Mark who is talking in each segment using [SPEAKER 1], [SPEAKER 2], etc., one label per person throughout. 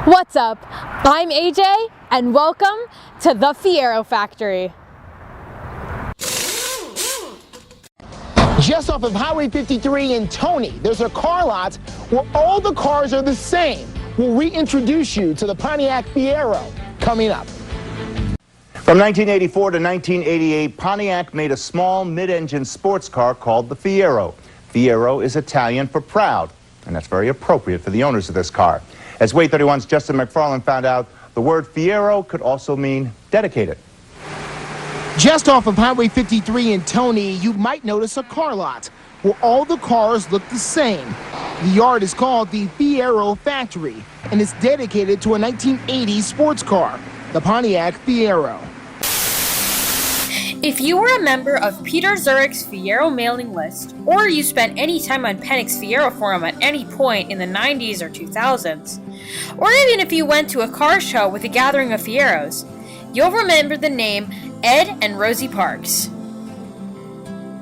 [SPEAKER 1] What's up? I'm AJ and welcome to the Fiero Factory.
[SPEAKER 2] Just off of Highway 53 in Toney, there's a car lot where all the cars are the same. We'll reintroduce you to the Pontiac Fiero coming up.
[SPEAKER 3] From 1984 to 1988, Pontiac made a small mid-engine sports car called the Fiero. Fiero is Italian for proud, and that's very appropriate for the owners of this car. As Way 31's Justin McFarland found out, the word Fiero could also mean dedicated.
[SPEAKER 2] Just off of Highway 53 in Toney, you might notice a car lot where all the cars look the same. The yard is called the Fiero Factory, and it's dedicated to a 1980s sports car, the Pontiac Fiero.
[SPEAKER 4] If you were a member of Peter Zurich's Fiero mailing list, or you spent any time on Pennick's Fiero forum at any point in the 90s or 2000s, or even if you went to a car show with a gathering of Fieros, you'll remember the name Ed and Rosie Parks.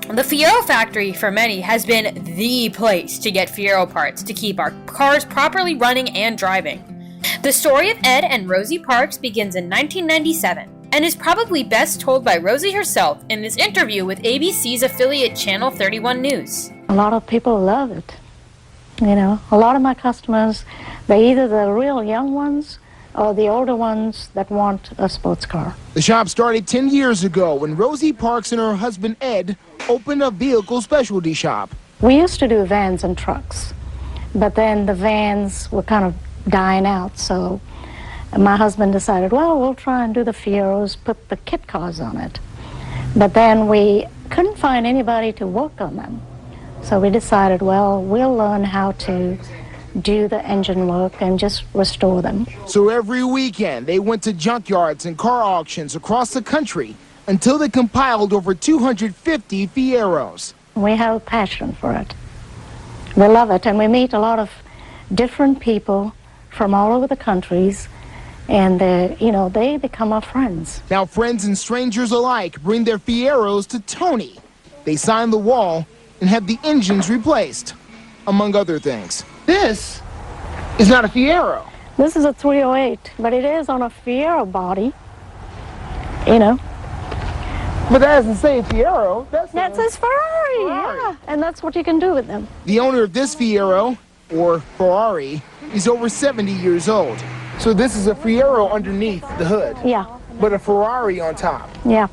[SPEAKER 4] The Fiero Factory, for many, has been the place to get Fiero parts to keep our cars properly running and driving. The story of Ed and Rosie Parks begins in 1997 and is probably best told by Rosie herself in this interview with ABC's affiliate Channel 31 News.
[SPEAKER 5] A lot of people love it. You know, a lot of my customers, they're either the real young ones or the older ones that want a sports car.
[SPEAKER 2] The shop started 10 years ago when Rosie Parks and her husband Ed opened a vehicle specialty shop.
[SPEAKER 5] We used to do vans and trucks, but then the vans were kind of dying out, so my husband decided, well, we'll try and do the Fieros, put the kit cars on it. But then we couldn't find anybody to work on them. So we decided, well, we'll learn how to do the engine work and just restore them.
[SPEAKER 2] So every weekend, they went to junkyards and car auctions across the country until they compiled over 250 Fieros.
[SPEAKER 5] We have a passion for it. We love it, and we meet a lot of different people from all over the countries, and they become our friends.
[SPEAKER 2] Now friends and strangers alike bring their Fieros to Toney. They sign the wall and have the engines replaced, among other things. This is not a Fiero.
[SPEAKER 5] This is a 308, but it is on a Fiero body, you know.
[SPEAKER 2] But that doesn't say Fiero.
[SPEAKER 5] That says Ferrari, yeah. And that's what you can do with them.
[SPEAKER 2] The owner of this Fiero, or Ferrari, is over 70 years old. So this is a Fiero underneath the hood.
[SPEAKER 5] Yeah.
[SPEAKER 2] But a Ferrari on top.
[SPEAKER 5] Yeah.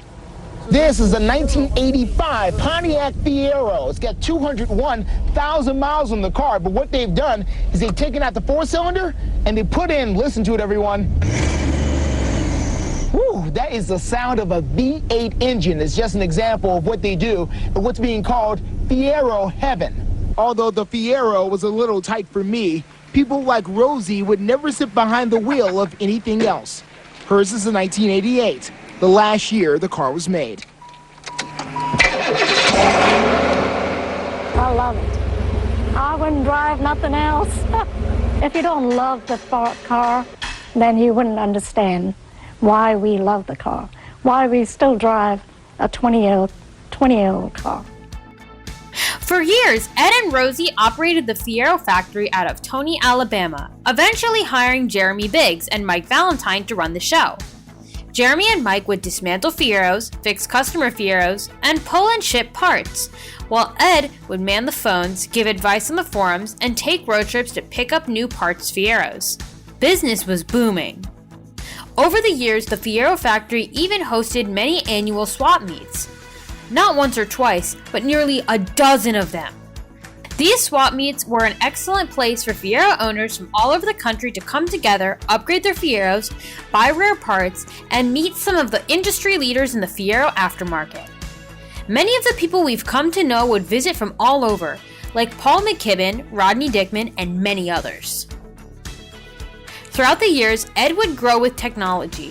[SPEAKER 2] This is a 1985 Pontiac Fiero. It's got 201,000 miles on the car, but what they've done is they've taken out the four-cylinder and they put in, listen to it everyone, whew, that is the sound of a V8 engine. It's just an example of what they do and what's being called Fiero heaven. Although the Fiero was a little tight for me, people like Rosie would never sit behind the wheel of anything else. Hers is a 1988. The last year the car was made.
[SPEAKER 5] I love it. I wouldn't drive nothing else. If you don't love the car, then you wouldn't understand why we love the car, why we still drive a 20-year-old car.
[SPEAKER 4] For years, Ed and Rosie operated the Fiero Factory out of Toney, Alabama, eventually hiring Jeremy Biggs and Mike Valentine to run the show. Jeremy and Mike would dismantle Fieros, fix customer Fieros, and pull and ship parts, while Ed would man the phones, give advice on the forums, and take road trips to pick up new parts Fieros. Business was booming. Over the years, the Fiero Factory even hosted many annual swap meets. Not once or twice, but nearly a dozen of them. These swap meets were an excellent place for Fiero owners from all over the country to come together, upgrade their Fieros, buy rare parts, and meet some of the industry leaders in the Fiero aftermarket. Many of the people we've come to know would visit from all over, like Paul McKibben, Rodney Dickman, and many others. Throughout the years, Ed would grow with technology,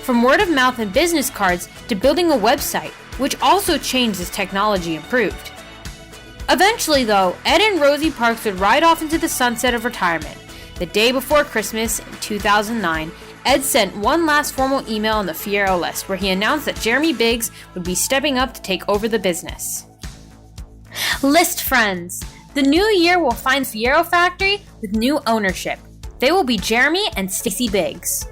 [SPEAKER 4] from word of mouth and business cards to building a website, which also changed as technology improved. Eventually, though, Ed and Rosie Parks would ride off into the sunset of retirement. The day before Christmas in 2009, Ed sent one last formal email on the Fiero list where he announced that Jeremy Biggs would be stepping up to take over the business. List friends, the new year will find Fiero Factory with new ownership. They will be Jeremy and Stacy Biggs.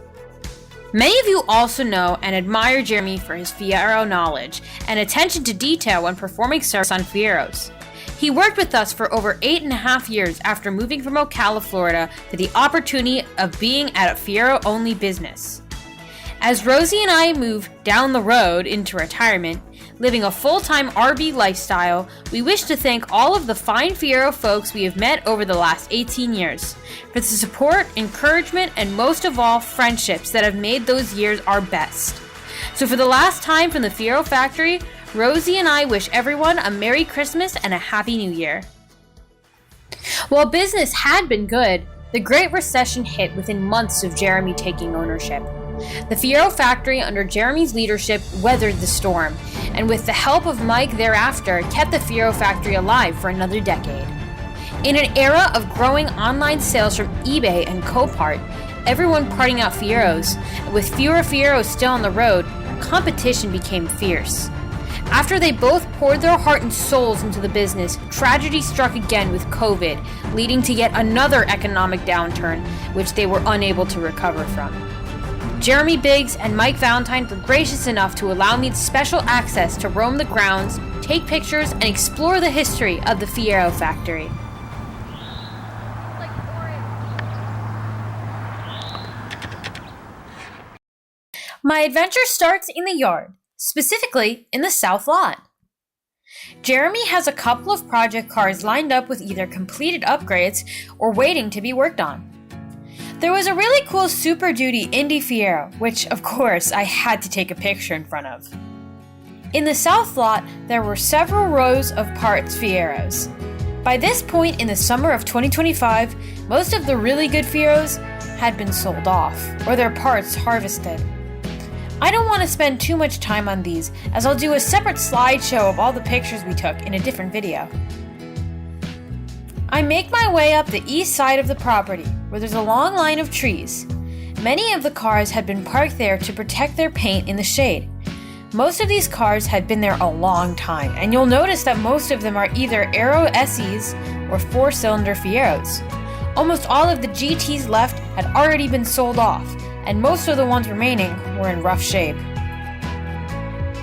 [SPEAKER 4] Many of you also know and admire Jeremy for his Fiero knowledge and attention to detail when performing service on Fieros. He worked with us for over 8.5 years after moving from Ocala, Florida, for the opportunity of being at a Fiero-only business. As Rosie and I move down the road into retirement, living a full-time RV lifestyle, we wish to thank all of the fine Fiero folks we have met over the last 18 years for the support, encouragement, and most of all, friendships that have made those years our best. So for the last time from the Fiero Factory, Rosie and I wish everyone a Merry Christmas and a Happy New Year. While business had been good, the Great Recession hit within months of Jeremy taking ownership. The Fiero Factory, under Jeremy's leadership, weathered the storm, and with the help of Mike thereafter, kept the Fiero Factory alive for another decade. In an era of growing online sales from eBay and Copart, everyone parting out Fieros, and with fewer Fieros still on the road, competition became fierce. After they both poured their heart and souls into the business, tragedy struck again with COVID, leading to yet another economic downturn, which they were unable to recover from. Jeremy Biggs and Mike Valentine were gracious enough to allow me special access to roam the grounds, take pictures, and explore the history of the Fiero Factory. My adventure starts in the yard, specifically in the south lot. Jeremy has a couple of project cars lined up with either completed upgrades or waiting to be worked on. There was a really cool Super Duty Indy Fiero, which of course I had to take a picture in front of. In the south lot, there were several rows of parts Fieros. By this point in the summer of 2025, most of the really good Fieros had been sold off, or their parts harvested. I don't want to spend too much time on these, as I'll do a separate slideshow of all the pictures we took in a different video. I make my way up the east side of the property, where there's a long line of trees. Many of the cars had been parked there to protect their paint in the shade. Most of these cars had been there a long time, and you'll notice that most of them are either Aero SEs or 4-cylinder Fieros. Almost all of the GTs left had already been sold off, and most of the ones remaining were in rough shape.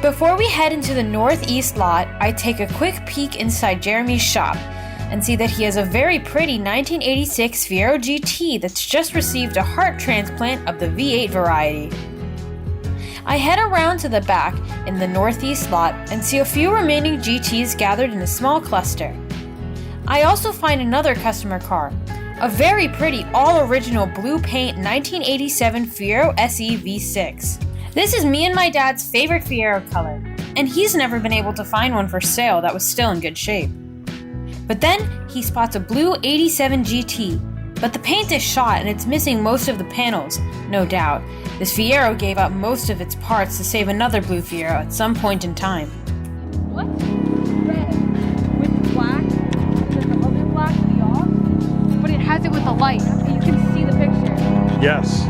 [SPEAKER 4] Before we head into the northeast lot, I take a quick peek inside Jeremy's shop and see that he has a very pretty 1986 Fiero GT that's just received a heart transplant of the V8 variety. I head around to the back in the northeast lot and see a few remaining GTs gathered in a small cluster. I also find another customer car, a very pretty all-original blue paint 1987 Fiero SE V6. This is me and my dad's favorite Fiero color, and he's never been able to find one for sale that was still in good shape. But then he spots a blue 87 GT, but the paint is shot and it's missing most of the panels, no doubt. This Fiero gave up most of its parts to save another blue Fiero at some point in time.
[SPEAKER 1] What? Red with black, and then the other black with the off, but it has it with the light. You can see the picture.
[SPEAKER 6] Yes.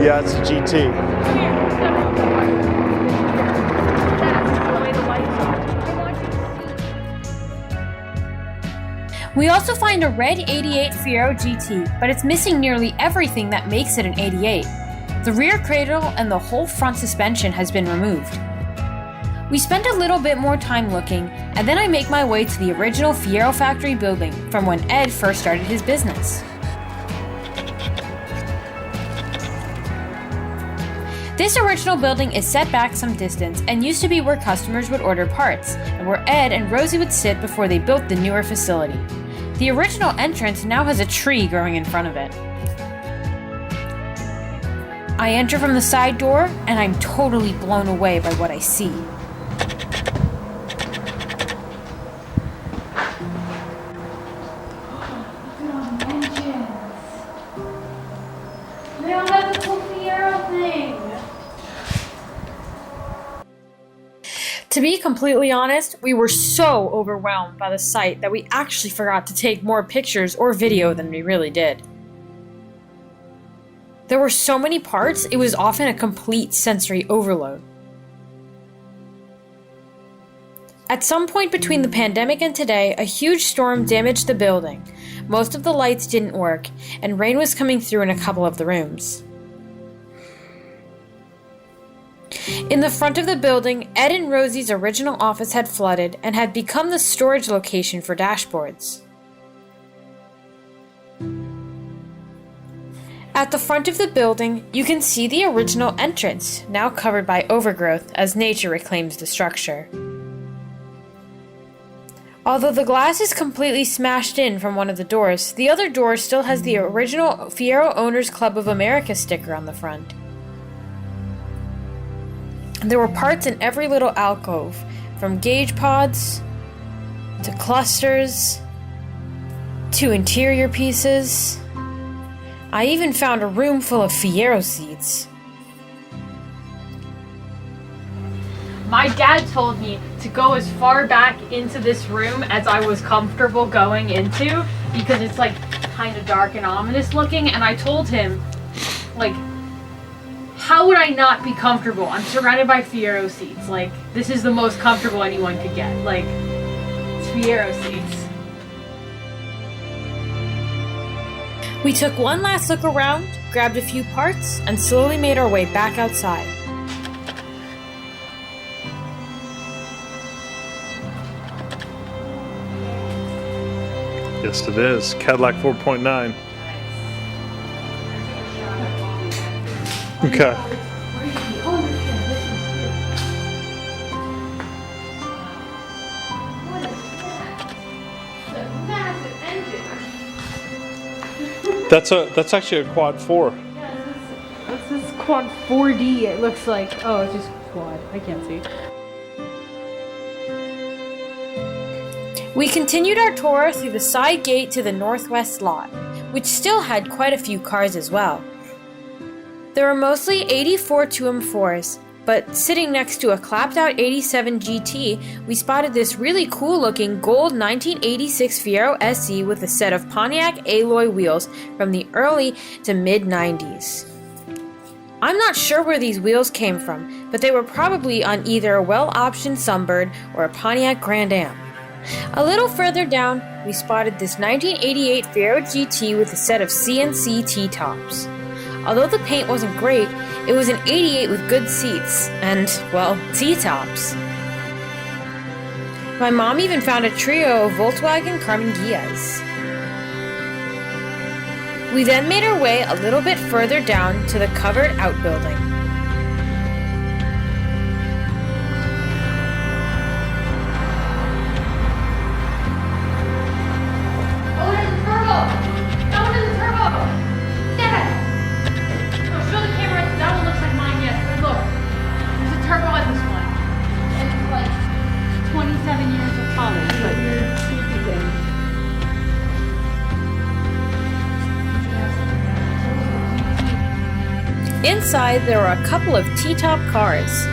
[SPEAKER 6] Yeah, it's a GT.
[SPEAKER 4] We also find a red 88 Fiero GT, but it's missing nearly everything that makes it an 88. The rear cradle and the whole front suspension has been removed. We spend a little bit more time looking, and then I make my way to the original Fiero Factory building from when Ed first started his business. This original building is set back some distance and used to be where customers would order parts, and where Ed and Rosie would sit before they built the newer facility. The original entrance now has a tree growing in front of it. I enter from the side door, and I'm totally blown away by what I see. To be completely honest, we were so overwhelmed by the sight that we actually forgot to take more pictures or video than we really did. There were so many parts, it was often a complete sensory overload. At some point between the pandemic and today, a huge storm damaged the building. Most of the lights didn't work, and rain was coming through in a couple of the rooms. In the front of the building, Ed and Rosie's original office had flooded and had become the storage location for dashboards. At the front of the building, you can see the original entrance, now covered by overgrowth as nature reclaims the structure. Although the glass is completely smashed in from one of the doors, the other door still has the original Fiero Owners Club of America sticker on the front. There were parts in every little alcove, from gauge pods, to clusters, to interior pieces. I even found a room full of Fiero seats.
[SPEAKER 1] My dad told me to go as far back into this room as I was comfortable going into because it's like kind of dark and ominous looking, and I told him, like, how would I not be comfortable? I'm surrounded by Fiero seats. Like, this is the most comfortable anyone could get. Like, it's Fiero seats.
[SPEAKER 4] We took one last look around, grabbed a few parts, and slowly made our way back outside.
[SPEAKER 6] Yes, it is. Cadillac 4.9. Okay. That's actually a quad 4.
[SPEAKER 1] This is quad 4D. It looks like. Oh, it's just quad. I can't see.
[SPEAKER 4] We continued our tour through the side gate to the northwest lot, which still had quite a few cars as well. There were mostly 84 2M4s, but sitting next to a clapped out 87 GT, we spotted this really cool looking gold 1986 Fiero SE with a set of Pontiac alloy wheels from the early to mid 90s. I'm not sure where these wheels came from, but they were probably on either a well-optioned Sunbird or a Pontiac Grand Am. A little further down, we spotted this 1988 Fiero GT with a set of CNC T-tops. Although the paint wasn't great, it was an 88 with good seats and, well, T-tops. My mom even found a trio of Volkswagen Carmen Gias. We then made our way a little bit further down to the covered outbuilding. Inside, there were a couple of T-top cars,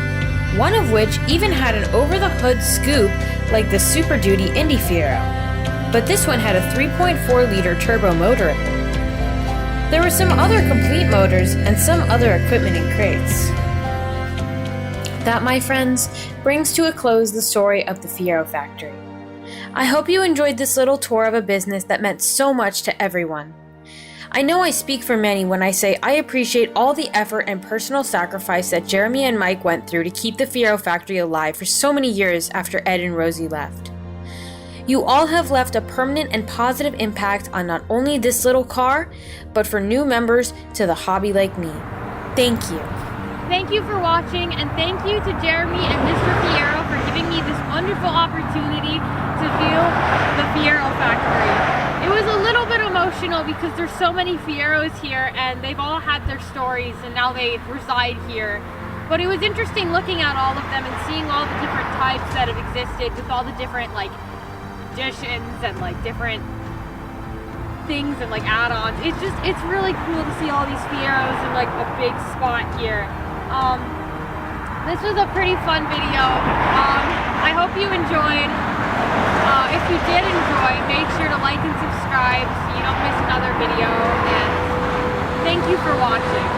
[SPEAKER 4] one of which even had an over-the-hood scoop like the Super Duty Indy Fiero, but this one had a 3.4-liter turbo motor in it. There were some other complete motors and some other equipment in crates. That, my friends, brings to a close the story of the Fiero Factory. I hope you enjoyed this little tour of a business that meant so much to everyone. I know I speak for many when I say I appreciate all the effort and personal sacrifice that Jeremy and Mike went through to keep the Fiero Factory alive for so many years after Ed and Rosie left. You all have left a permanent and positive impact on not only this little car, but for new members to the hobby like me. Thank you.
[SPEAKER 1] Thank you for watching, and thank you to Jeremy and Mr. Fiero for giving me this wonderful opportunity to view the Fiero Factory. It was a little bit emotional because there's so many Fieros here and they've all had their stories and now they reside here. But it was interesting looking at all of them and seeing all the different types that have existed with all the different like additions and like different things and like add-ons. It's really cool to see all these Fieros in like a big spot here. This was a pretty fun video. I hope you enjoyed. If you did enjoy, make sure to like and subscribe so you don't miss another video, and thank you for watching.